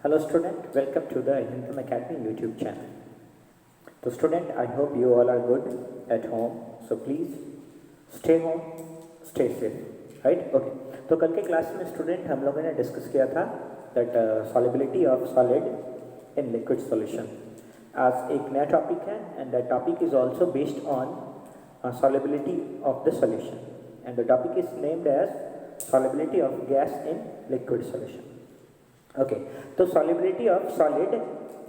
Hello student, welcome to the Hintham Academy YouTube channel. So student, I hope you all are good at home. So please stay home, stay safe, right? Okay. तो कल के class में student हम लोगों ने discuss किया था that solubility of solid in liquid solution. आज एक नया टॉपिक है and that topic is also based on solubility of the solution, and the topic is named as solubility of gas in liquid solution. Okay तो solubility of solid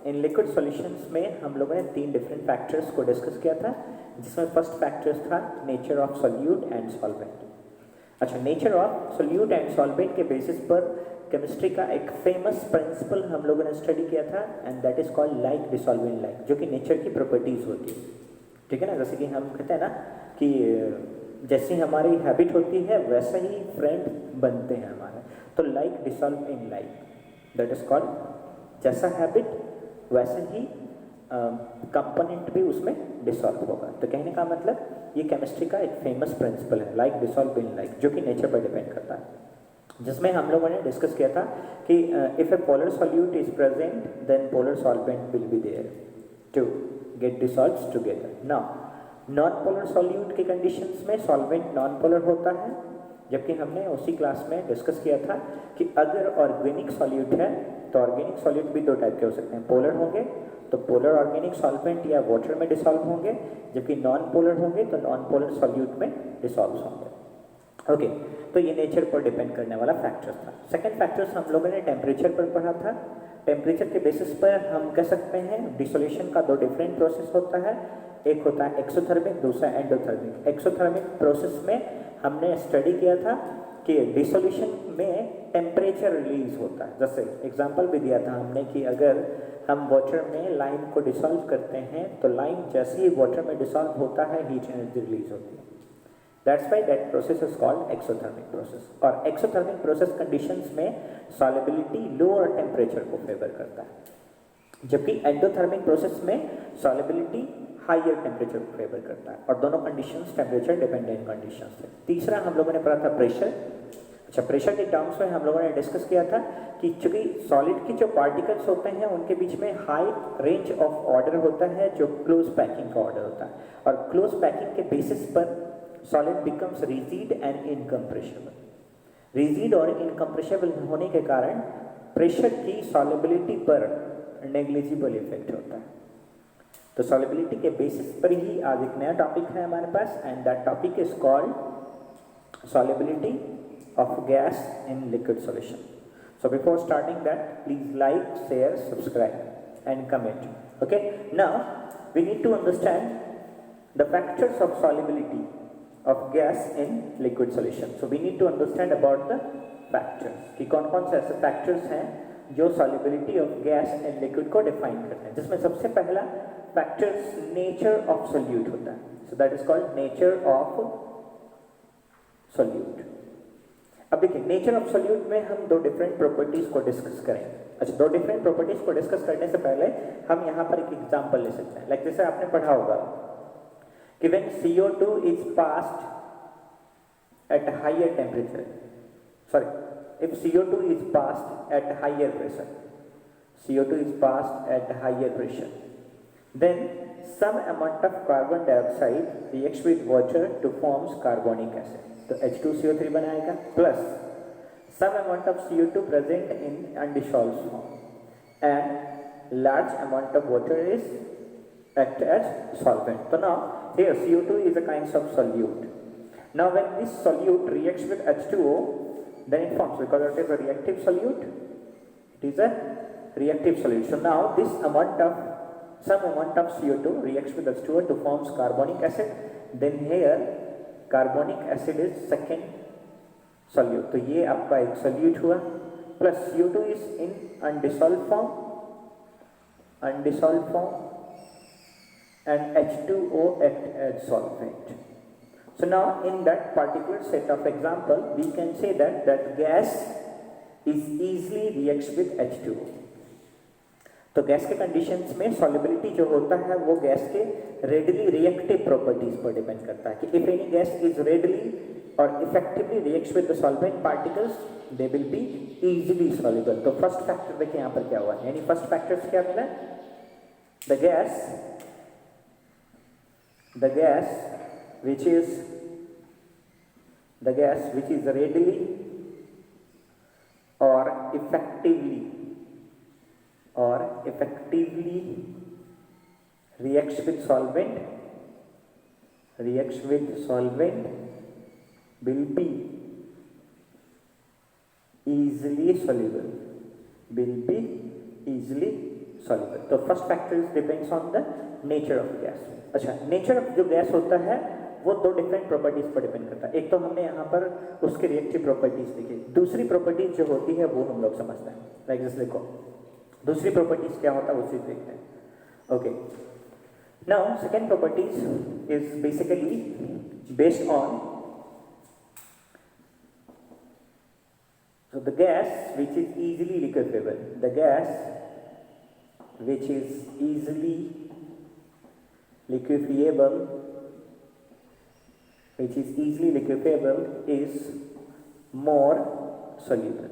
in liquid solutions में हम लोगों ने तीन different factors को discuss किया था, जिसमें फर्स्ट फैक्टर्स था nature of solute and solvent. अच्छा, nature of solute and solvent के बेसिस पर केमिस्ट्री का एक फेमस प्रिंसिपल हम लोगों ने स्टडी किया था and that is called like dissolving like, जो कि नेचर की प्रॉपर्टीज होती है. ठीक है ना, जैसे कि हम कहते हैं ना कि जैसी हमारी हैबिट होती है वैसा ही फ्रेंड बनते हैं हमारे. तो like dissolve in like, that is called, जैसा हैबिट वैसे ही कंपोनेंट भी उसमें डिसॉल्व होगा. तो कहने का मतलब ये केमिस्ट्री का एक फेमस प्रिंसिपल है, लाइक डिसॉल्व इन लाइक, जो कि नेचर पर डिपेंड करता है. जिसमें हम लोगों ने डिस्कस किया था कि if a polar solute is present then polar solvent will be there to get dissolved together. Now non polar solute की कंडीशंस में सॉल्वेंट नॉन पोलर होता है, जबकि हमने उसी क्लास में डिस्कस किया था कि अगर ऑर्गेनिक सॉल्यूट है तो ऑर्गेनिक सॉल्यूट भी दो टाइप के हो सकते हैं. पोलर होंगे तो पोलर ऑर्गेनिक सॉल्वेंट या वाटर में डिसॉल्व होंगे, जबकि नॉन पोलर होंगे तो नॉन पोलर सॉल्यूट में डिसॉल्व होंगे. ओके, तो ये नेचर पर डिपेंड करने वाला फैक्टर था. सेकेंड फैक्टर्स हम लोगों ने टेम्परेचर पर पढ़ा था. टेम्परेचर के बेसिस पर हम कह सकते हैं डिसोल्यूशन का दो डिफरेंट प्रोसेस होता है, एक होता है एक्सोथर्मिक, दूसरा एंडोथर्मिक. एक्सोथर्मिक प्रोसेस में हमने स्टडी किया था कि डिसोल्यूशन में टेम्परेचर रिलीज होता है. जैसे एग्जांपल भी दिया था हमने कि अगर हम वाटर में लाइम को डिसॉल्व करते हैं तो लाइम जैसे ही वाटर में डिसॉल्व होता है हीट एनर्जी रिलीज होती है. That's why that process is called exothermic process. और एक्सोथर्मिक प्रोसेस कंडीशंस में सॉलिबिलिटी लोअर टेम्परेचर को फेवर करता है, जबकि एंडोथर्मिक प्रोसेस में सॉलिबिलिटी हायर टेम्परेचर को फेवर करता है. और दोनों कंडीशंस टेम्परेचर डिपेंडेंट कंडीशंस थे. तीसरा हम लोगों ने पढ़ा था प्रेशर. अच्छा, प्रेशर के टर्म्स में हम लोगों ने डिस्कस किया था कि चूंकि सॉलिड की जो पार्टिकल्स होते हैं उनके बीच में हाई रेंज ऑफ ऑर्डर होता है जो क्लोज पैकिंग का ऑर्डर होता है, और क्लोज पैकिंग के बेसिस पर solid becomes rigid and incompressible. Rigid और इनकम्प्रेसिबल होने के कारण प्रेशर की सॉलिबिलिटी पर नेग्लिजिबल इफेक्ट होता है. तो सॉलिबिलिटी के बेसिस पर ही आज एक नया टॉपिक है हमारे पास, and that topic is called solubility of gas in liquid solution. So before starting that, please like, share, subscribe and comment. Okay, now we need to understand the factors of solubility of gas in liquid solution. So we need to understand about the factors कि कौन कौन से ऐसे factors हैं जो solubility of gas in liquid को define करते हैं. जिसमें सबसे पहला factors nature of solute होता है. So that is called nature of solute. अब देखिए, nature of solute में हम दो different properties को discuss करेंगे. अच्छा, दो different properties को discuss करने से पहले हम यहाँ पर एक example ले सकते हैं. Like जैसे आपने पढ़ा होगा कि when CO2 is passed at higher temperature, if CO2 is passed at higher pressure, CO2 is passed at higher pressure, then some amount of carbon dioxide reacts with water to forms carbonic acid. तो H2CO3 बनाएगा, plus some amount of CO2 present in undissolved form, and large amount of water is act as solvent. So now here CO2 is a kind of solute. Now when this solute reacts with H2O, then it forms, because it is a reactive solute, it is a reactive solute. So now this some amount of CO2 reacts with H2O to forms carbonic acid. Then here carbonic acid is second solute. तो ये आपका एक solute हुआ, plus CO2 is in undissolved form, and H2O act as solvent. So now in that particular set of example, we can say that gas is easily reacts with H2O. तो gas के conditions में solubility जो होता है वो gas के readily reactive properties पर depend करता है कि if any gas is readily or effectively reacts with the solvent particles, they will be easily soluble. तो फर्स्ट फैक्टर देखिए यहाँ पर क्या हुआ, यानी फर्स्ट फैक्टर क्या मिला, the gas which is readily or effectively reacts with solvent will be easily soluble. तो first factor depends on the nature of gas. अच्छा, नेचर ऑफ जो गैस होता है वो दो डिफरेंट प्रॉपर्टीज पर डिपेंड करता है. एक तो हमने यहाँ पर उसके रिएक्टिव प्रॉपर्टीज देखी, दूसरी प्रॉपर्टीज जो होती है वो हम लोग समझते हैं. लाइक दिस लिखो, दूसरी प्रॉपर्टीज क्या होता है वो चीज देखते हैं. Okay, now second properties is basically based on the gas which is easily liquefiable. The gas which is easily liquefiable is more soluble.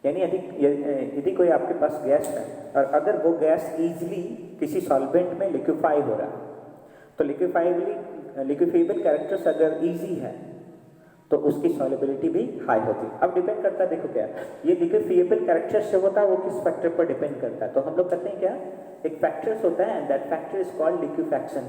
यानी यदि कोई आपके पास गैस है और अगर वो गैस इजीली किसी सॉल्वेंट में लिक्विफाई हो रहा है तो लिक्विफाइबल कैरेक्टर्स अगर इजी है तो उसकी सॉल्युबिलिटी भी हाई होती है. अब डिपेंड करता है, देखो क्या ये लिक्विफाइबल कैरेक्टर से होता है वो किस फैक्टर पर डिपेंड करता है. तो हम लोग कहते हैं क्या, एक फैक्टर्स होता है and that factor is called liquefaction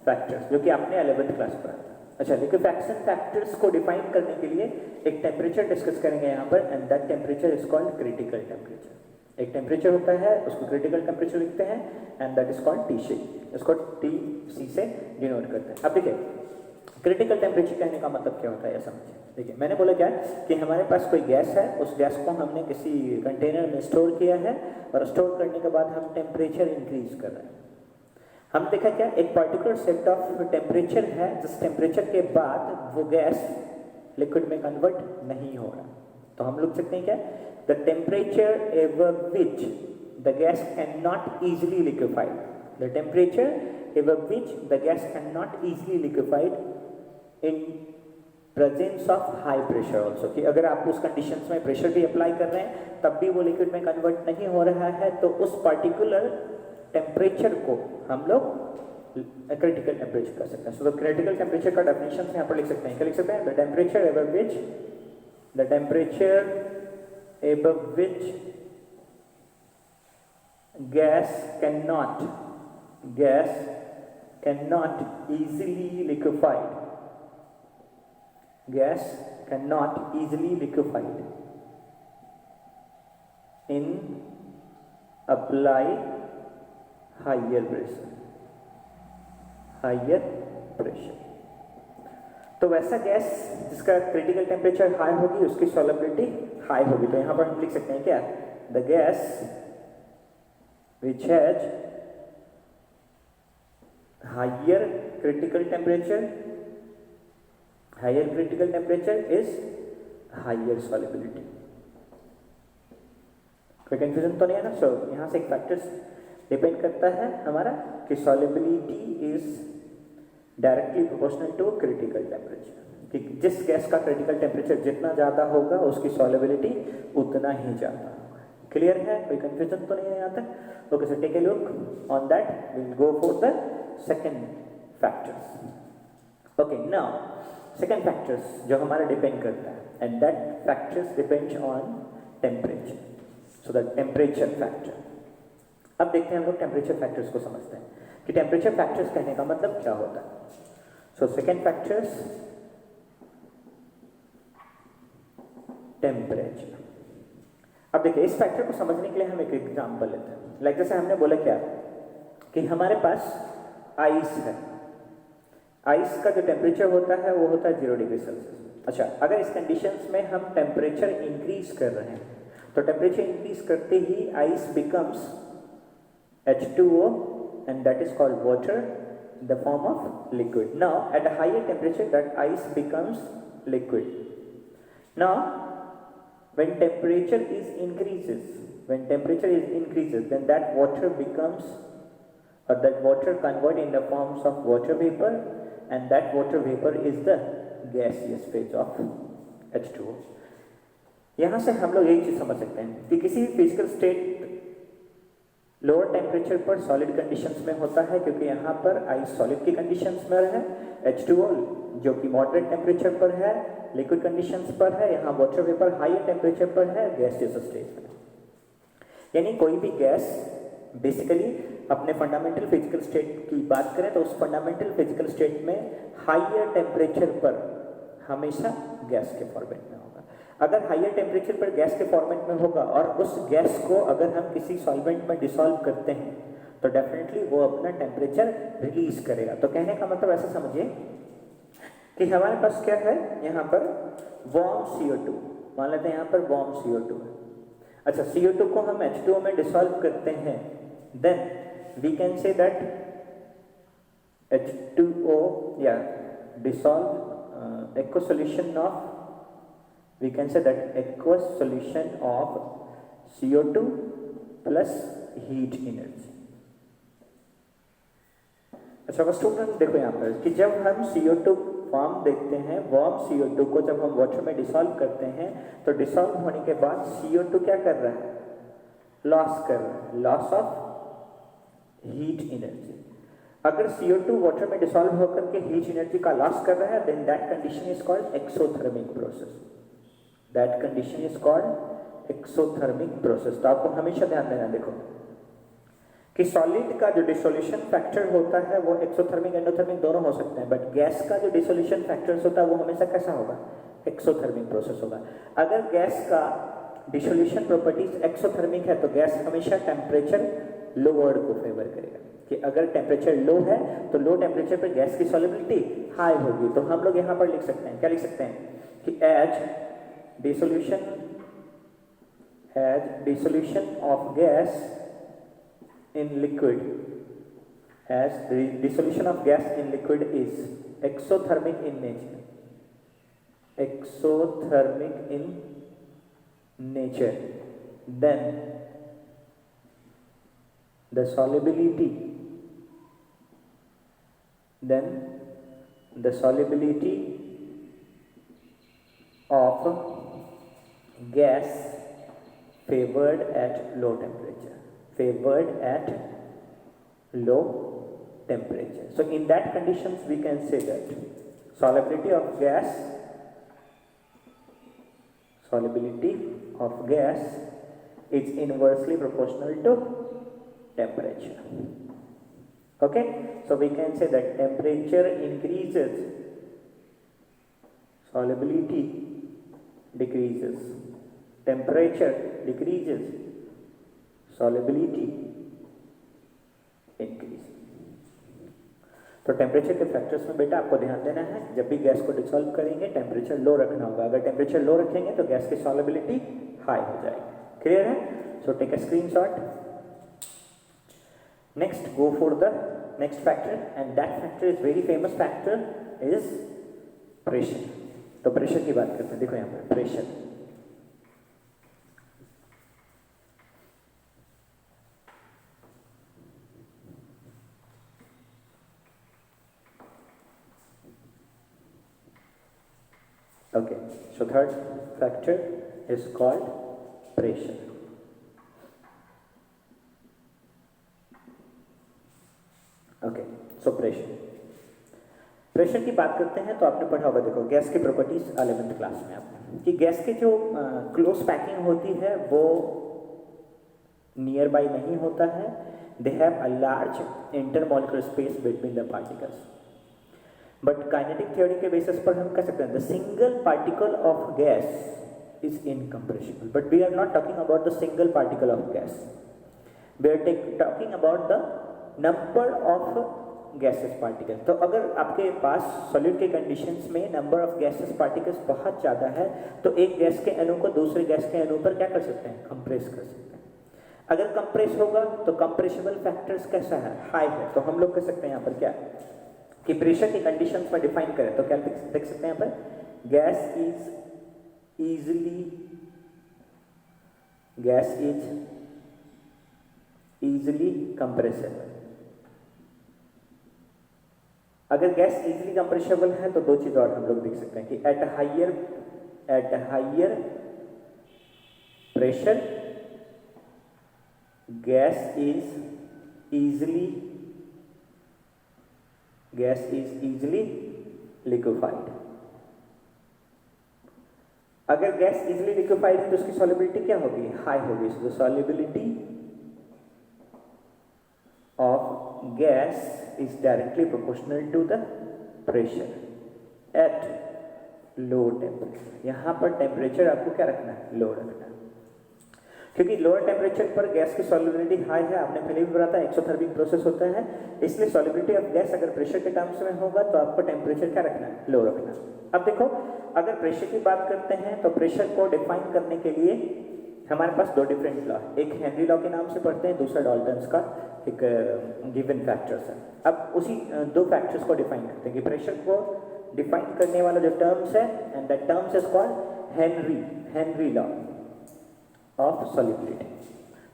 factors, जो कि आपने 11th क्लास पढ़ा था. अच्छा, लिक्विफैक्शन फैक्टर्स को डिफाइन करने के लिए एक टेम्परेचर डिस्कस करेंगे यहाँ पर and that temperature is called critical temperature. एक टेम्परेचर होता है उसको क्रिटिकल टेम्परेचर लिखते हैं and that is called TC. इसको TC से डिनोट करते हैं. अब देखिए क्रिटिकल टेम्परेचर कहने का मतलब क्या होता है, यह समझिए. देखिए मैंने बोला क्या कि हमारे पास कोई गैस है, उस गैस को हमने किसी कंटेनर में स्टोर किया है और स्टोर करने के बाद हम टेम्परेचर इंक्रीज कर रहे हैं. हम देखा क्या, एक पर्टिकुलर सेट ऑफ टेम्परेचर है जिस टेम्परेचर के बाद वो गैस लिक्विड में कन्वर्ट नहीं हो रहा. तो हम लोग सकते हैं क्या, the temperature ever which the gas can not easily liquefied, the temperature ever which the gas can not easily liquefied in presence of high pressure also. कि अगर आप उस कंडीशंस में प्रेशर भी अप्लाई कर रहे हैं तब भी वो लिक्विड में कन्वर्ट नहीं हो रहा है, तो उस पर्टिकुलर टेम्परेचर को हम लोग क्रिटिकल टेम्परेचर कर सकते हैं. सो द क्रिटिकल टेम्परेचर का डेफिनेशन यहाँ पर लिख सकते हैं. क्या लिख सकते हैं, the temperature above which gas can not easily liquefied in apply higher pressure. तो वैसा गैस जिसका क्रिटिकल टेम्परेचर हाई होगी उसकी सॉल्युबिलिटी हाई होगी. तो यहां पर हम लिख सकते हैं क्या, the gas which has higher critical temperature is higher solubility. कोई कंफ्यूजन तो नहीं है ना. सो यहाँ से एक फैक्टर्स डिपेंड करता है हमारा कि solubility is directly proportional to critical temperature, कि जिस गैस का क्रिटिकल टेम्परेचर जितना ज़्यादा होगा उसकी सॉल्युबिलिटी उतना ही ज़्यादा होगा. क्लियर है, कोई कंफ्यूजन तो नहीं है यहाँ तक. Okay, so take a look on that. Will go for the second factors. Okay, now second factors जो हमारा डिपेंड करता है and that factors depends on temperature. So the temperature factor. अब देखते हैं हम लोग टेम्परेचर फैक्टर्स को समझते हैं कि टेम्परेचर फैक्टर्स कहने का मतलब क्या होता है. So second factors temperature. अब देखिए इस फैक्टर को समझने के लिए हम एक एग्जांपल लेते हैं. लाइक जैसे हमने बोला क्या कि हमारे पास आइस है. आइस का जो टेम्परेचर होता है वो होता है 0 डिग्री सेल्सियस. अच्छा, अगर इस कंडीशंस में हम टेम्परेचर इंक्रीज कर रहे हैं तो टेम्परेचर इंक्रीज करते ही ice becomes H2O and that is called water in the form of liquid. Now at a higher temperature that ice becomes liquid. Now when temperature increases then that water becomes that water convert in the forms of water vapor and that water vapor is the gaseous phase of H2O. यहाँ से हम लोग एक चीज समझ सकते हैं कि किसी भी फिजिकल स्टेट लोअर टेम्परेचर पर सॉलिड कंडीशंस में होता है, क्योंकि यहाँ पर आइस सॉलिड की कंडीशंस में है, H2O जो कि मॉडरेट टेम्परेचर पर है, लिक्विड कंडीशंस पर है, यहाँ वाटर वेपर हायर टेम्परेचर पर है, गैसियस स्टेट में। यानी कोई भी गैस बेसिकली अपने फंडामेंटल फिजिकल स्टेट की बात करें तो उस फंडामेंटल फिजिकल स्टेट में हायर टेम्परेचर पर हमेशा गैस के फॉर्मेट में होगा। अगर हायर टेम्परेचर पर गैस के फॉर्मेट में होगा और उस गैस को अगर हम किसी सॉल्वेंट में डिसॉल्व करते हैं तो डेफिनेटली वो अपना टेम्परेचर रिलीज करेगा। तो कहने का मतलब ऐसा समझिए कि हमारे पास क्या है, यहाँ पर वार्म CO2, मान लेते हैं यहाँ पर वार्म CO2 है। अच्छा, CO2 को हम H2O में डिसॉल्व करते हैं, then we can say that H2O या dissolve aqueous solution of, we can say that aqueous solution of CO2 plus heat energy। अच्छा स्टूडेंट देखो यहाँ पर कि जब हम CO2 फॉर्म देखते हैं, वार्म CO2 को जब हम वाटर में डिसॉल्व करते हैं तो डिसॉल्व होने के बाद CO2 क्या कर रहा है, लॉस कर रहा है, लॉस ऑफ हीट एनर्जी। अगर CO2 वाटर में डिसॉल्व होकर के हीट एनर्जी का लॉस कर रहा है, then that condition is called exothermic process. That condition is called exothermic process. तो आपको हमेशा ध्यान देना, देखो कि सॉलिड का जो डिसोल्यूशन फैक्टर होता है वो एक्सोथर्मिक एंडोथर्मिक दोनों हो सकते हैं, बट गैस का जो डिसोल्यूशन फैक्टर होता है वो हमेशा कैसा होगा, एक्सोथर्मिक प्रोसेस होगा। अगर गैस का डिसोल्यूशन प्रॉपर्टीज एक्सोथर्मिक है तो गैस हमेशा टेम्परेचर लोअर्ड को फेवर करेगा, कि अगर टेम्परेचर लो है तो लो टेम्परेचर पर गैस की सॉल्युबिलिटी हाई होगी। तो हम लोग यहाँ पर लिख सकते हैं, क्या लिख सकते हैं कि as dissolution of gas in liquid, as the dissolution of gas in liquid is exothermic in nature, exothermic in nature, then the solubility of gas favored at low temperature, favored at low temperature. So in that conditions we can say that solubility of gas is inversely proportional to temperature. Okay, so we can say that temperature increases, solubility decreases, temperature decreases, solubility increase। तो temperature के factors में बेटा आपको ध्यान देना है, जब भी गैस को डिसॉल्व करेंगे टेम्परेचर लो रखना होगा। अगर टेम्परेचर लो रखेंगे तो गैस की सॉल्युबिलिटी हाई हो जाएगी। क्लियर है? So take a screenshot. Next go for the next factor, and that factor is very famous factor is pressure. तो प्रेशर की बात करते हैं, देखो यहाँ पर pressure. Okay, so third factor is called pressure. Okay, so pressure की बात करते हैं तो आपने पढ़ा होगा, देखो गैस की प्रॉपर्टीज 11th क्लास में आपने, कि गैस की जो क्लोज पैकिंग होती है वो नियर बाई नहीं होता है, they have a large intermolecular space between the particles. But kinetic theory के बेसिस पर हम कह सकते हैं the single particle of gas is incompressible, but we are not talking about the single particle of gas, we are talking about the number of gases particle. तो अगर आपके पास सॉलिड के कंडीशंस में नंबर ऑफ गैसेस पार्टिकल्स बहुत ज़्यादा है तो एक गैस के अणु को दूसरे गैस के अणु पर क्या कर सकते हैं, कंप्रेस कर सकते हैं। अगर कंप्रेस होगा तो कंप्रेसिबल फैक्टर्स कैसा है, हाई है। तो हम लोग कह सकते हैं यहाँ पर क्या कि प्रेशर की कंडीशंस में डिफाइन करें तो क्या देख सकते हैं यहाँ पर, गैस इज इजीली कंप्रेसिबल। अगर गैस इजीली कंप्रेसिबल है तो दो चीज और हम लोग देख सकते हैं कि at higher pressure gas is easily liquefied. अगर गैस इजीली लिक्विफाइड है तो उसकी सॉल्युबिलिटी क्या होगी? हाई होगी। So the solubility of gas is directly proportional to the pressure at low temperature। यहाँ पर टेम्परेचर आपको क्या रखना है? लो रखना है, क्योंकि लोअर टेम्परेचर पर गैस की सॉल्युबिलिटी हाई है। आपने पहले भी बताया था एक्सोथर्मिक प्रोसेस होता है, इसलिए सॉल्युबिलिटी ऑफ गैस अगर प्रेशर के टर्म्स में होगा तो आपको टेम्परेचर क्या रखना है? लो रखना है। अब देखो, अगर प्रेशर की बात करते हैं तो प्रेशर को डिफाइन करने के लिए हमारे पास दो डिफरेंट लॉ, एक हेनरी लॉ के नाम से पढ़ते हैं, दूसरा डाल्टन्स का एक गिवन फैक्टर्स है। अब उसी दो फैक्टर्स को डिफाइन करते हैं कि प्रेशर को डिफाइन करने वाला जो टर्म्स है, and that terms is called Henry law of solubility.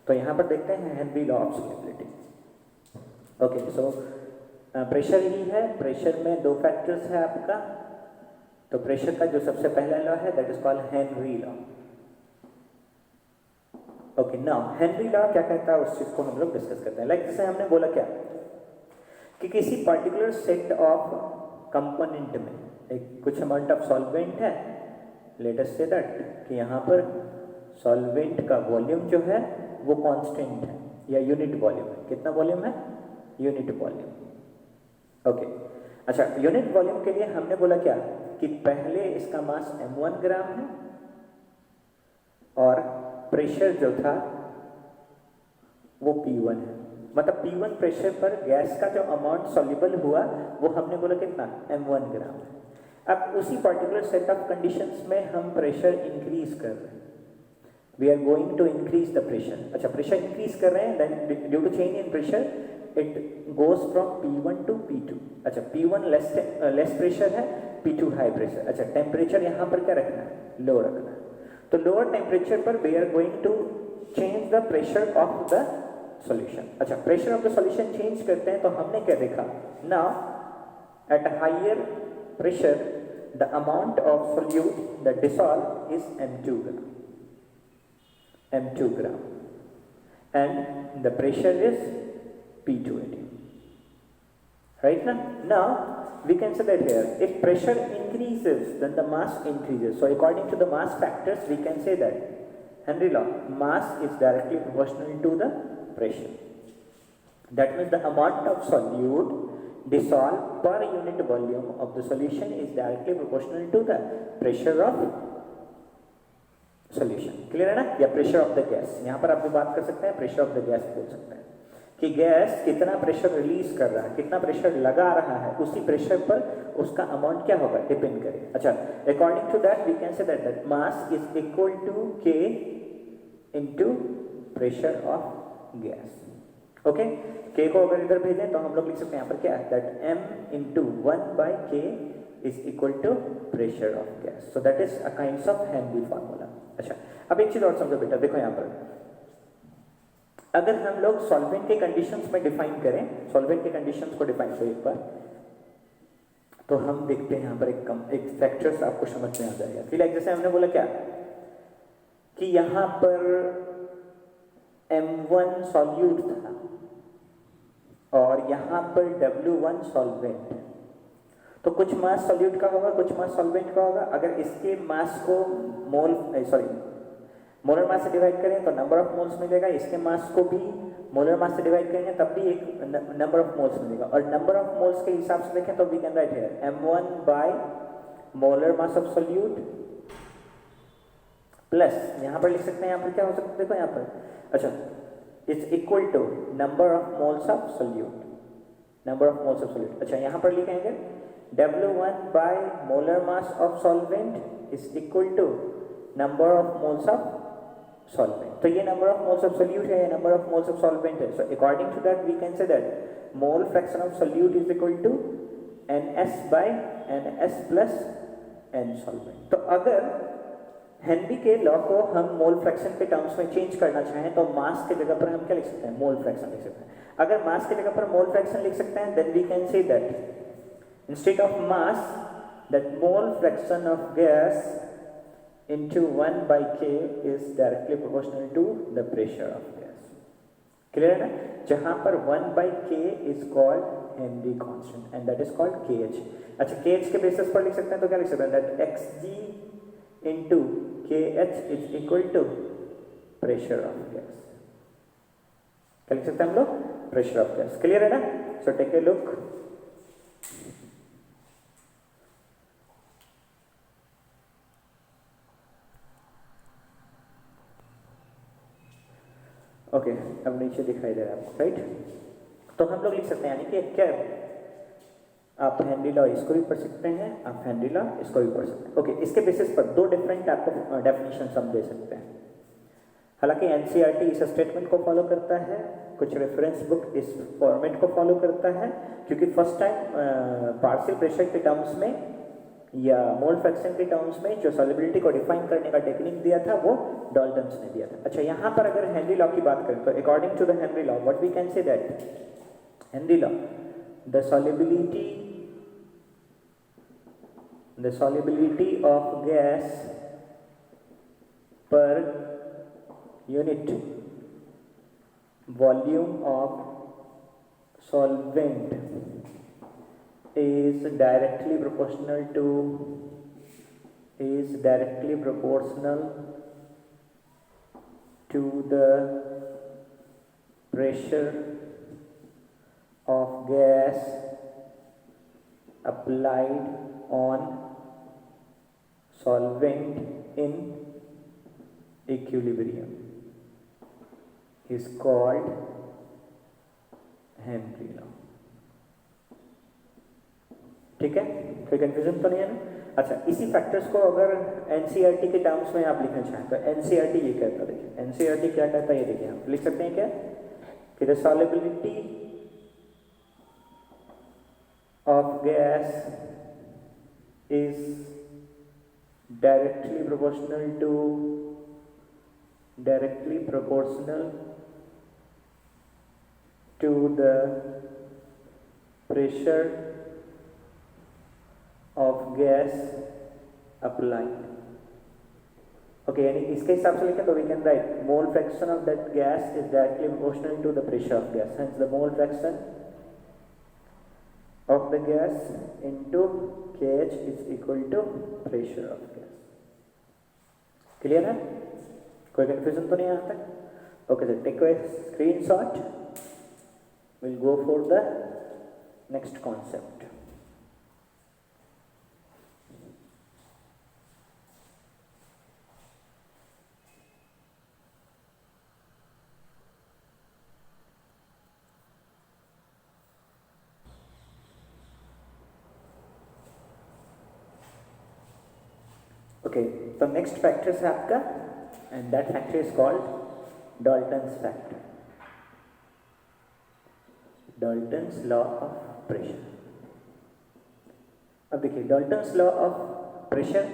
तो यहाँ पर देखते हैं Henry law of solubility. Okay, so pressure ही है, प्रेशर में दो फैक्टर्स है आपका। तो प्रेशर का जो सबसे पहला लॉ है that is called Henry law. Okay, now Henry law क्या कहता है उस चीज को हम लोग डिस्कस करते हैं। लाइक जैसे हमने बोला क्या कि किसी पर्टिकुलर सेट ऑफ कंपोनेंट में एक कुछ अमाउंट ऑफ सॉल्वेंट है, लेट अस से दैट कि यहाँ पर सॉल्वेंट का वॉल्यूम जो है वो कांस्टेंट है या यूनिट वॉल्यूम है। कितना वॉल्यूम है? Unit volume. ओके, अच्छा, यूनिट वॉल्यूम के लिए हमने बोला क्या कि पहले इसका मास m1 ग्राम है और प्रेशर जो था वो P1 है। मतलब P1 प्रेशर पर गैस का जो अमाउंट सॉल्युबल हुआ वो हमने बोला कितना? m1 ग्राम है। अब उसी पर्टिकुलर सेट ऑफ कंडीशंस में हम प्रेशर इंक्रीज कर रहे हैं, we are going to increase the pressure. अच्छा, प्रेशर इंक्रीज कर रहे हैं, then due to change in pressure it goes from P1 to P2। अच्छा, P1 लेस प्रेशर है, P2 हाई प्रेशर। अच्छा, टेम्परेचर यहाँ पर क्या रखना है? लो रखना है। तो लोअर टेम्परेचर पर we are going to change the pressure of the solution. अच्छा, pressure of the solution change करते हैं तो हमने क्या देखा? Now at higher pressure the amount of solute the dissolve is m2 gram and the pressure is P280, right? Now we can say that here if pressure increases then the mass increases. So according to the mass factors we can say that Henry law, mass is directly proportional to the pressure. That means the amount of solute dissolved per unit volume of the solution is directly proportional to the pressure of solution. Clear है ना? या pressure of the gas, यहाँ पर आप भी बात कर सकते हैं, pressure of the gas बोल सकते हैं कि गैस कितना प्रेशर रिलीज कर रहा है, कितना प्रेशर लगा रहा है, उसी प्रेशर पर उसका अमाउंट क्या होगा? डिपेंड करेगा। अच्छा, according to that we can say that mass is equal to K into pressure of gas. Okay, K को अगर इधर भेजें तो हम लोग लिख सकते हैं यहाँ पर क्या है? That M into 1/K is equal to pressure of gas. So that is a kind of Henry formula. अच्छा, अब एक चीज और समझो बेटा, देखो यहाँ पर अगर हम लोग सॉल्वेंट के कंडीशंस में डिफाइन करें, सॉल्वेंट के कंडीशंस को डिफाइन करें एक बार, तो हम देखते हैं यहाँ पर एक फैक्टर्स आपको समझ में आ जाएगा। फिर लाइक जैसे हमने बोला क्या कि यहाँ पर m1 सॉल्यूट था और यहाँ पर W1 सॉल्वेंट, तो कुछ मास सॉल्यूट का होगा, कुछ मास सॉल्वेंट का होगा। अगर इसके मास को मोलर मास से डिवाइड करें तो नंबर ऑफ मोल्स मिलेगा, इसके मास को भी मोलर मास से डिवाइड करेंगे तब भी एक नंबर ऑफ मोल्स मिलेगा। और नंबर ऑफ मोल्स के हिसाब से देखें तो we can write here m1 by molar mass of solute plus, यहाँ पर लिख सकते हैं, यहाँ पर क्या हो सकता है? देखो यहाँ पर, अच्छा, it's equal to number of moles of solute, number of moles of solute. अच्छा, यहाँ पर लिखेंगे W1 by molar mass of solvent is equal to number of moles of solvent. तो ये number of moles of solute है, ये number of moles of solvent है. So according to that we can say that mole fraction of solute is equal to NS by NS plus N solvent. तो अगर Henry के law को हम mole fraction के terms में change करना चाहें तो मास के जगह पर हम क्या लिख सकते हैं? मोल फ्रैक्शन लिख सकते हैं। अगर मास के जगह पर मोल फ्रैक्शन लिख सकते हैं then we can say that Instead of mass, that mole fraction of gas into 1 by k is directly proportional to the pressure of gas. Clear है ना? जहाँ पर 1 by k is called Henry constant and that is called kh. अच्छा, kh के basis पर लिख सकते हैं तो क्या लिख सकते हैं? that xg into kh is equal to pressure of gas. क्या लिख सकते हैं हम लोग? Pressure of gas. Clear है ना? So take a look. Okay अब नीचे दिखाई दे रहा है आपको, राइट? तो हम लोग लिख सकते हैं यानी कि क्या, आप हेनरी लॉ इसको भी पढ़ सकते हैं, आप हेनरी लॉ इसको भी पढ़ सकते हैं। ओके, इसके बेसिस पर दो डिफरेंट टाइप ऑफ डेफिनेशन हम दे सकते हैं। हालांकि एनसीईआरटी इस स्टेटमेंट को फॉलो करता है, कुछ रेफरेंस बुक इस फॉर्मेट को फॉलो करता है, क्योंकि फर्स्ट टाइम पार्शियल प्रेशर के टर्म्स में या मोल फ्रैक्शन के टर्म्स में जो सॉल्युबिलिटी को डिफाइन करने का टेक्निक दिया था वो डाल्टन्स ने दिया था। अच्छा, यहाँ पर अगर हेनरी लॉ की बात करें तो according to the Henry law what we can say that Henry law the solubility of gas per unit volume of solvent is directly proportional to the pressure of gas applied on solvent in equilibrium is called Henry law. ठीक है, कोई confusion तो नहीं है ना? अच्छा, इसी factors को अगर एनसीईआरटी के टर्म्स में आप लिखना चाहें तो एनसीईआरटी ये कहता है, देखिए एनसीईआरटी क्या कहता है ये देखिए, आप लिख सकते हैं क्या कि the solubility of gas is directly proportional to the pressure of gas applied. Okay, यानी इसके हिसाब से लिखें तो we can write mole fraction of that gas is directly proportional to the pressure of gas. Hence the mole fraction of the gas into kh is equal to pressure of gas. Clear है? कोई confusion तो नहीं यहाँ तक? Okay, so take a screenshot. We'll go for the next concept. Okay, तो next factor है आपका and that factor is called Dalton's factor, Dalton's law of pressure. अब देखिए डाल्टन्स लॉ ऑफ प्रेशर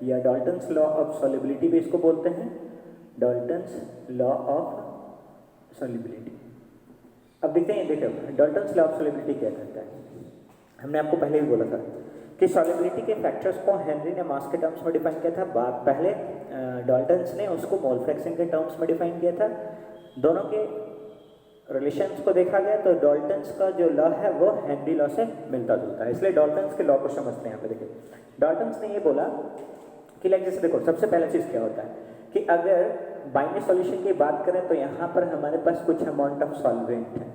या डाल्टन्स लॉ ऑफ सॉल्युबिलिटी भी इसको बोलते हैं, डाल्टन्स लॉ ऑफ सॉल्युबिलिटी। अब देखते हैं, देखिए डाल्टन्स लॉ ऑफ सॉल्युबिलिटी क्या कहता है। हमने आपको पहले भी बोला था कि सॉल्युबिलिटी के फैक्टर्स को हेनरी ने मास के टर्म्स में डिफाइन किया था, पहले डाल्टन्स ने उसको मोल फ्रैक्शन के टर्म्स में डिफाइन किया था। दोनों के रिलेशंस को देखा गया तो डाल्टन्स का जो लॉ है वो हेनरी लॉ से मिलता जुलता है, इसलिए डाल्टन्स के लॉ को समझते हैं। यहाँ पे देखिए डाल्टन्स ने ये बोला कि लाइक जैसे देखो सबसे पहला चीज़ क्या होता है कि अगर बाइनरी सॉल्यूशन की बात करें तो यहाँ पर हमारे पास कुछ अमाउंट ऑफ सॉल्वेंट है।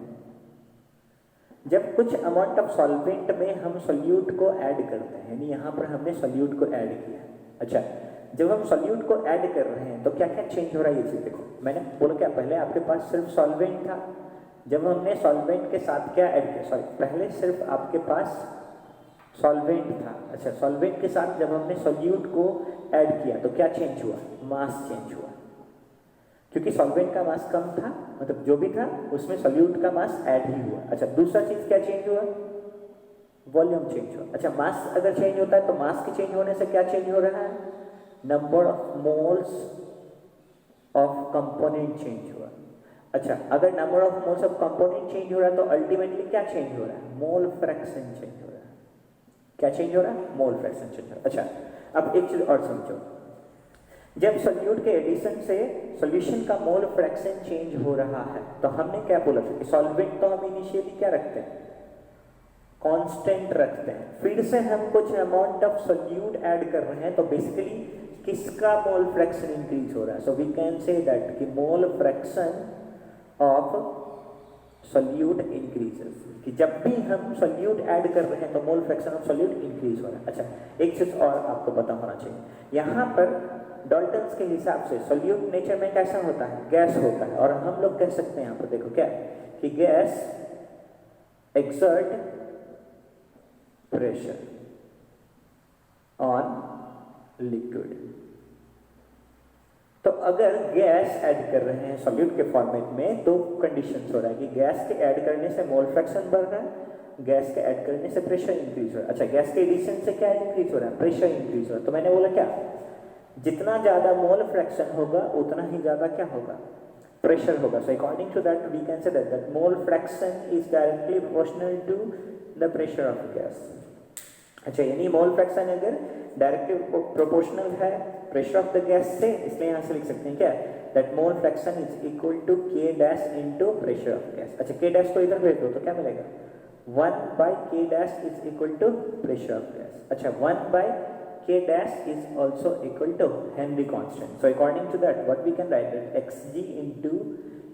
जब कुछ अमाउंट ऑफ सॉल्वेंट में हम सोल्यूट को ऐड करते हैं, यानी यहाँ पर हमने सोल्यूट को ऐड किया। अच्छा, जब हम सोल्यूट को ऐड कर रहे हैं तो क्या क्या चेंज हो रहा है ये चीज़ देखो। मैंने बोला क्या, पहले आपके पास सिर्फ सॉल्वेंट था, जब हमने सॉल्वेंट के साथ क्या ऐड किया, सॉरी पहले सिर्फ आपके पास सॉल्वेंट था। अच्छा, सॉल्वेंट के साथ जब हमने सोल्यूट को ऐड किया तो क्या चेंज हुआ, मास चेंज हुआ, क्योंकि सॉल्वेंट का मास कम था, मतलब जो भी था उसमें सोल्यूट का मास ऐड ही हुआ। अच्छा, दूसरा चीज क्या चेंज हुआ, वॉल्यूम चेंज हुआ। अच्छा, मास अगर चेंज होता है तो मास के चेंज होने से क्या चेंज हो रहा है, number of moles of component change हुआ। अच्छा, अगर number of moles of component change हो रहा है तो अल्टीमेटली क्या चेंज हो रहा है, मोल फ्रैक्शन चेंज हो रहा है। क्या चेंज हो रहा है? मोल फ्रैक्शन चेंज हो रहा है। अच्छा, अब एक चीज और समझो, जब सोल्यूट के एडिशन से सॉल्यूशन का मोल फ्रैक्शन चेंज हो रहा है तो हमने क्या बोला था कि सॉल्वेंट तो हम इनिशियली क्या रखते हैं? कांस्टेंट रखते हैं। फिर से हम कुछ अमाउंट ऑफ सोल्यूट ऐड कर रहे हैं तो बेसिकली किसका मोल फ्रैक्शन इंक्रीज हो रहा है? So we can say that कि mole fraction of solute increases, कि जब भी हम सोल्यूट ऐड कर रहे हैं तो मोल फ्रैक्शन ऑफ सोल्यूट इंक्रीज हो रहा है। अच्छा, एक चीज और आपको पता होना चाहिए, यहाँ पर डाल्टन्स के हिसाब से सोल्यूट नेचर में कैसा होता है? गैस होता है। और हम लोग कह सकते हैं यहाँ पर देखो क्या कि gas exert pressure on liquid. तो अगर गैस ऐड कर रहे हैं सॉल्यूट के फॉर्मेट में तो कंडीशन हो रहा है कि गैस के ऐड करने से मोल फ्रैक्शन बढ़ रहा है, गैस के ऐड करने से प्रेशर इंक्रीज हो रहा है। अच्छा, गैस के एडिशन से क्या इंक्रीज हो रहा है? प्रेशर इंक्रीज हो रहा है। तो मैंने बोला क्या, जितना ज्यादा मोल फ्रैक्शन होगा उतना ही ज्यादा क्या होगा? प्रेशर होगा। So according to that we can say that mole fraction is directly proportional to the pressure of gas. अच्छा, यानी मोल फ्रैक्शन अगर डायरेक्टली प्रोपोर्शनल है प्रेशर ऑफ द गैस से, इसलिए यहां से लिख सकते हैं क्या, that mole fraction is equal to K dash into pressure of gas. अच्छा, के डैश को इधर भेज दो तो क्या मिलेगा? 1 by k dash is equal to pressure of gas. अच्छा, 1 by k dash is also equal to Henry constant. So according to that, what we can write that xg into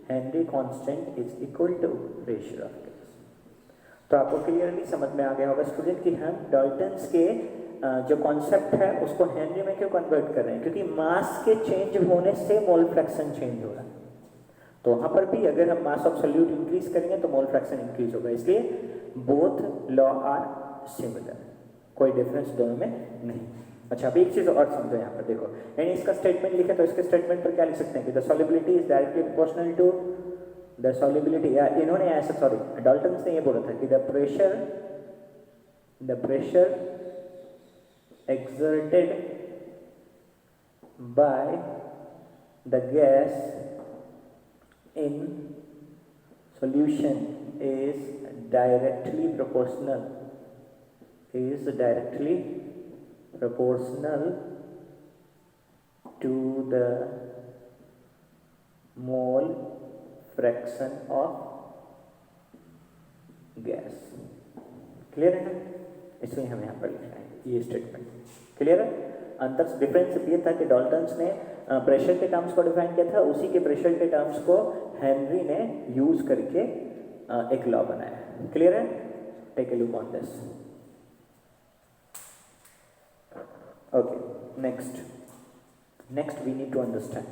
Henry constant is equal to pressure of gas. तो आपको clearly समझ में आ गया होगा student कि हम Dalton's के जो कॉन्सेप्ट है उसको हेनरी में क्यों कन्वर्ट कर रहे हैं, क्योंकि मास के चेंज होने से मोल फ्रैक्शन चेंज हो रहा है। तो वहां पर भी अगर हम मास ऑफ सोल्यूट इंक्रीज करेंगे तो मोल फ्रैक्शन इंक्रीज होगा। इसलिए बोथ लॉ आर सिमिलर, कोई डिफरेंस दोनों में नहीं। अच्छा, अभी एक चीज और समझो यहाँ पर देखो, यानी इसका स्टेटमेंट लिखे तो इसके स्टेटमेंट पर क्या लिख सकते हैं कि the solubility is directly proportional to the solubility, या इन्होंने ऐसा, सॉरी डाल्टन्स ने ये बोला था कि the pressure exerted by the gas in solution is directly proportional to the mole fraction of gas। Clear है ना? इसलिए हम यहाँ पर लिखा है ये स्टेटमेंट। क्लियर है? अंतर डिफरेंस ये था कि डाल्टन्स ने प्रेशर के टर्म्स को डिफाइन किया था, उसी के प्रेशर के टर्म्स को हेनरी ने यूज करके एक लॉ बनाया। क्लियर है? Take a look on this. Okay, next we need to understand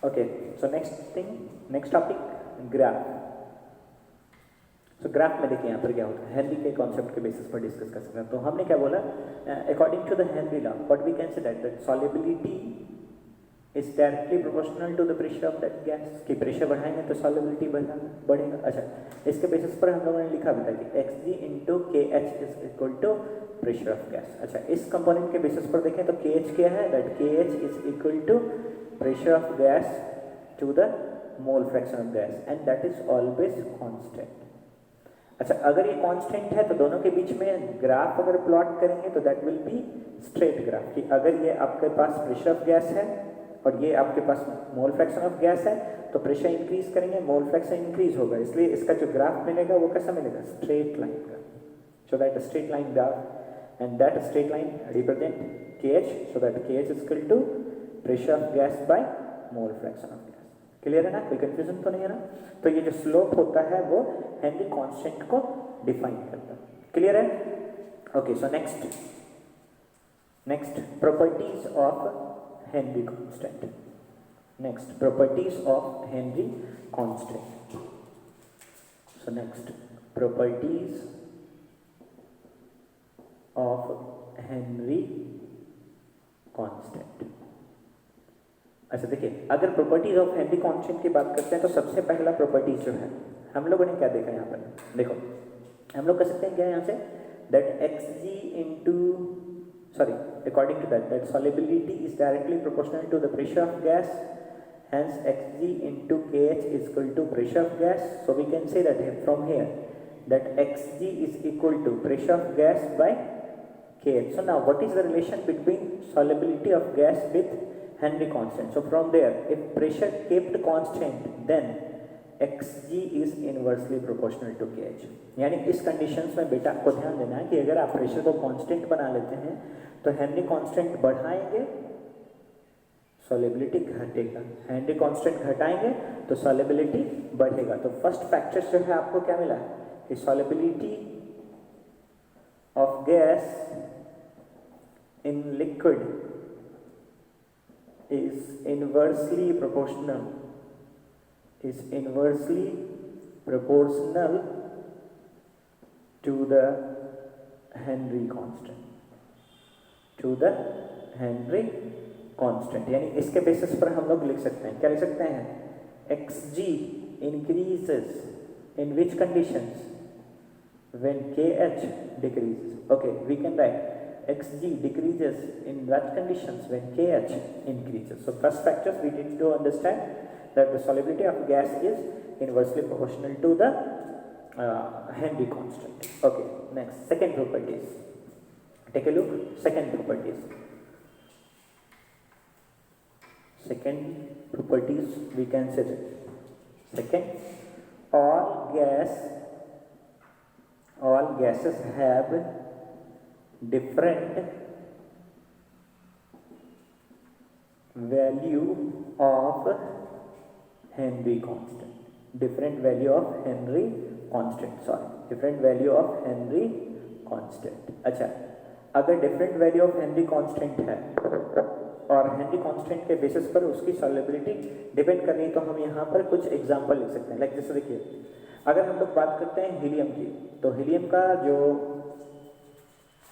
okay. So next topic graph. सो ग्राफ में देखिए यहाँ पर क्या होता है, हेनरी के कॉन्सेप्ट के बेसिस पर डिस्कस कर सकते हैं। तो हमने क्या बोला, according to the Henry law what we can say that solubility is directly proportional to the pressure of that gas, कि प्रेशर बढ़ाएंगे तो सॉल्युबिलिटी बढ़ेगा। अच्छा, इसके बेसिस पर हम लोगों ने लिखा भी था कि xg into K H is equal to pressure of gas. अच्छा, इस कंपोनेंट के बेसिस पर देखें तो के एच क्या है, that K H is equal to pressure of gas to the mole fraction of gas and that is always constant। अच्छा, अगर ये कांस्टेंट है तो दोनों के बीच में ग्राफ अगर प्लॉट करेंगे तो that will be straight graph, कि अगर ये आपके पास प्रेशर ऑफ गैस है और ये आपके पास मोल फ्रैक्शन ऑफ गैस है तो प्रेशर इंक्रीज करेंगे, मोल फ्रैक्शन इंक्रीज होगा, इसलिए इसका जो ग्राफ मिलेगा वो कैसा मिलेगा? स्ट्रेट लाइन का। So that straight line graph and that straight line represent KH, so that KH is equal to pressure of gas by mole fraction of gas. Clear है ना? कोई कंफ्यूजन तो नहीं है ना? तो ये जो स्लोप होता है वो हेनरी कांस्टेंट को डिफाइन करता है। क्लियर है? Okay, so next properties of Henry constant. Next properties of Henry constant. So next properties of Henry constant. अच्छा देखिए, अगर प्रॉपर्टीज ऑफ हेनरी कांस्टेंट की बात करते हैं तो सबसे पहला प्रॉपर्टीज जो है हम लोगों ने क्या देखा यहाँ पर, देखो हम लोग कह सकते हैं क्या यहाँ से, that xg into sorry, according to that solubility is directly proportional to the pressure of gas, hence Xg into Kh is equal to pressure of gas. So we can say that from here that Xg is equal to pressure of gas by Kh. So now what is the relation between solubility of gas with Henry constant? So from there, if pressure kept constant, then Xg is inversely proportional to Kh. यानी इस conditions में बेटा आपको ध्यान देना है कि अगर आप प्रेशर को कांस्टेंट बना लेते हैं तो हेनरी कांस्टेंट बढ़ाएंगे सॉल्युबिलिटी घटेगा, हेनरी कांस्टेंट घटाएंगे तो सॉल्युबिलिटी बढ़ेगा. तो फर्स्ट फैक्टर जो है आपको क्या मिला कि solubility of gas in liquid is inversely proportional to the Henry constant. यानी इसके बेसिस पर हम लोग लिख सकते हैं, क्या लिख सकते हैं? Xg increases in which conditions? When Kh decreases. Okay, we can write Xg decreases in that conditions when Kh increases. So first factors we need to understand that the solubility of gas is inversely proportional to the Henry constant. Okay, next, second properties. Take a look, second properties. Second properties we can say that. Second, all gases have different value of Henry constant. Different value of Henry constant. अच्छा, अगर different value of Henry constant है और Henry constant के basis पर उसकी solubility depend करनी है तो हम यहाँ पर कुछ एग्जांपल लिख सकते हैं. लाइक जैसे देखिए, अगर हम लोग बात करते हैं हीलियम की, तो हीलियम का जो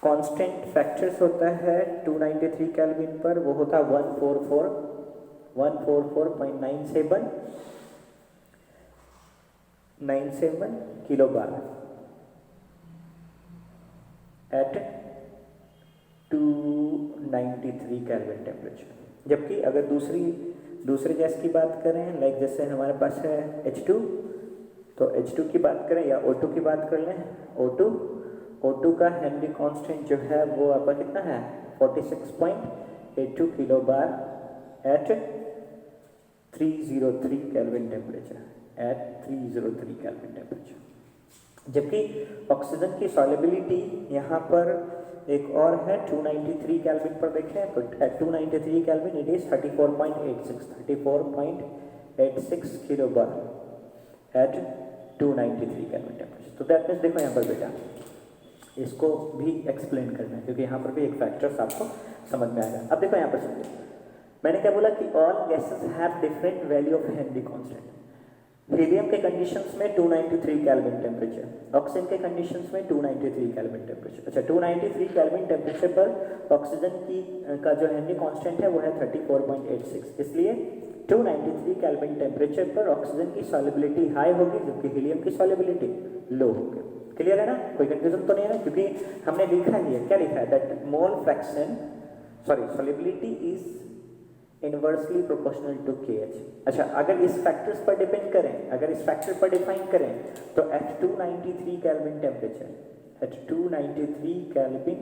कांस्टेंट फैक्टर्स होता है 293 केल्विन पर वो होता है 144.97 kilo bar at 293 kelvin temperature. जबकि अगर दूसरे गैस की बात करें, लाइक जैसे हमारे पास है H2, तो H2 की बात करें या O2 की बात कर लें, O2 का हेनरी कांस्टेंट जो है वो आपका कितना है 46.82 kilo bar eight 303 kelvin temperature. जबकि ऑक्सीजन की सॉल्युबिलिटी यहाँ पर एक और है 293 केल्विन पर देखें तो at 293 kelvin it is 34.86 kilo bar at 293 kelvin temperature. तो दैट मीन्स देखो यहाँ पर बेटा इसको भी एक्सप्लेन करना है क्योंकि यहाँ पर भी एक फैक्टर्स आपको समझ में आएगा. अब देखो यहाँ पर समझिए, मैंने क्या बोला कि all gases have different value of Henry constant. Helium के कंडीशंस में 293 केल्विन टेम्परेचर, ऑक्सीजन के कंडीशंस में 293 केल्विन टेम्परेचर. अच्छा, 293 केल्विन टेम्परेचर पर ऑक्सीजन की का जो हेनरी कांस्टेंट है वो है 34.86. इसलिए 293 केल्विन टेम्परेचर पर ऑक्सीजन की सॉल्युबिलिटी हाई होगी जबकि हीलियम की सॉल्युबिलिटी लो होगी. क्लियर है ना? कोई कंफ्यूजन तो नहीं है ना? क्योंकि हमने लिखा ही है, क्या लिखा है, that mole fraction solubility is inversely proportional to Kh. अच्छा, अगर इस फैक्टर्स पर डिपेंड करें, अगर इस फैक्टर पर डिफाइन करें तो at 293 kelvin temperature, at 293 kelvin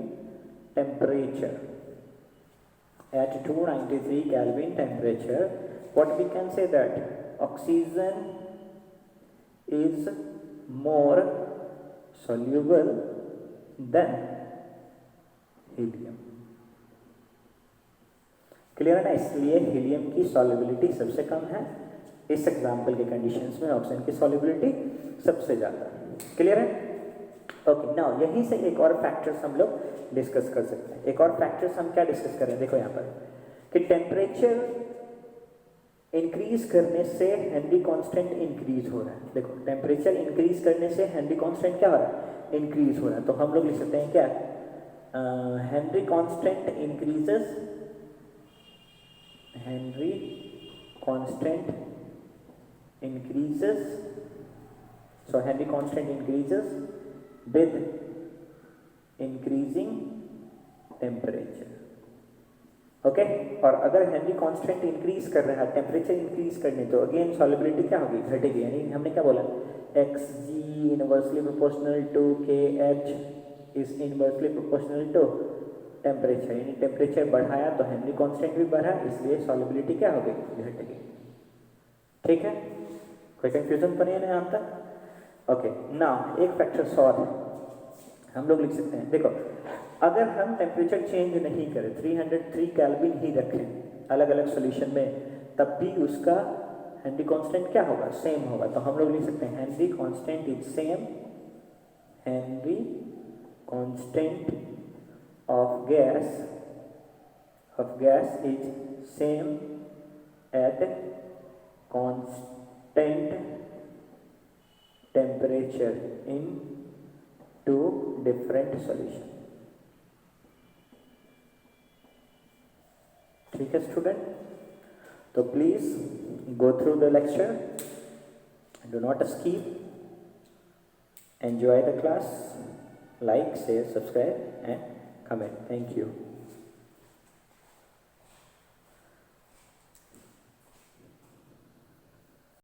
temperature, what we can say that oxygen is more soluble than helium. Clear है ना? इसलिए हीलियम की सॉल्युबिलिटी सबसे कम है, इस एग्जाम्पल के कंडीशंस में ऑक्सीजन की सॉल्युबिलिटी सबसे ज़्यादा है. क्लियर है? ओके, नाउ यहीं से एक और फैक्टर्स हम लोग डिस्कस कर सकते हैं. एक और फैक्टर्स हम क्या डिस्कस करें, देखो यहाँ पर कि टेम्परेचर इंक्रीज करने से हेनरी कांस्टेंट इंक्रीज हो रहा है. देखो, टेम्परेचर इंक्रीज करने से हेनरी कांस्टेंट क्या हो रहा है, इंक्रीज हो रहा है. तो हम लोग लिख सकते हैं क्या, Henry constant increases, Henry constant increases, so Henry constant increases with increasing temperature. Okay, और अगर हेनरी कांस्टेंट इंक्रीज कर रहा है, टेम्परेचर इंक्रीज करने, तो अगेन सॉल्युबिलिटी क्या होगी, घटेगी। यानी हमने क्या बोला, X G inversely proportional to K H is inversely proportional to temperature. यानी टेम्परेचर बढ़ाया तो हेनरी कांस्टेंट भी बढ़ा, इसलिए सॉल्युबिलिटी क्या हो गई, घटेगी। ठीक है, कोई कंफ्यूजन तो नहीं है यहाँ तक। ओके, नाउ एक फैक्टर और है, हम लोग लिख सकते हैं। देखो, अगर हम टेम्परेचर चेंज नहीं करें, 303 केल्विन ही रखें अलग अलग सॉल्यूशन में, तब भी उसका हेनरी कांस्टेंट क्या होगा, सेम होगा। तो हम लोग लिख सकते हैं Henry constant is same, Henry constant of gas is same at constant temperature in two different solution. ठीक है स्टूडेंट, तो please go through the lecture, do not skip, enjoy the class, like, share, subscribe and comment. Thank you.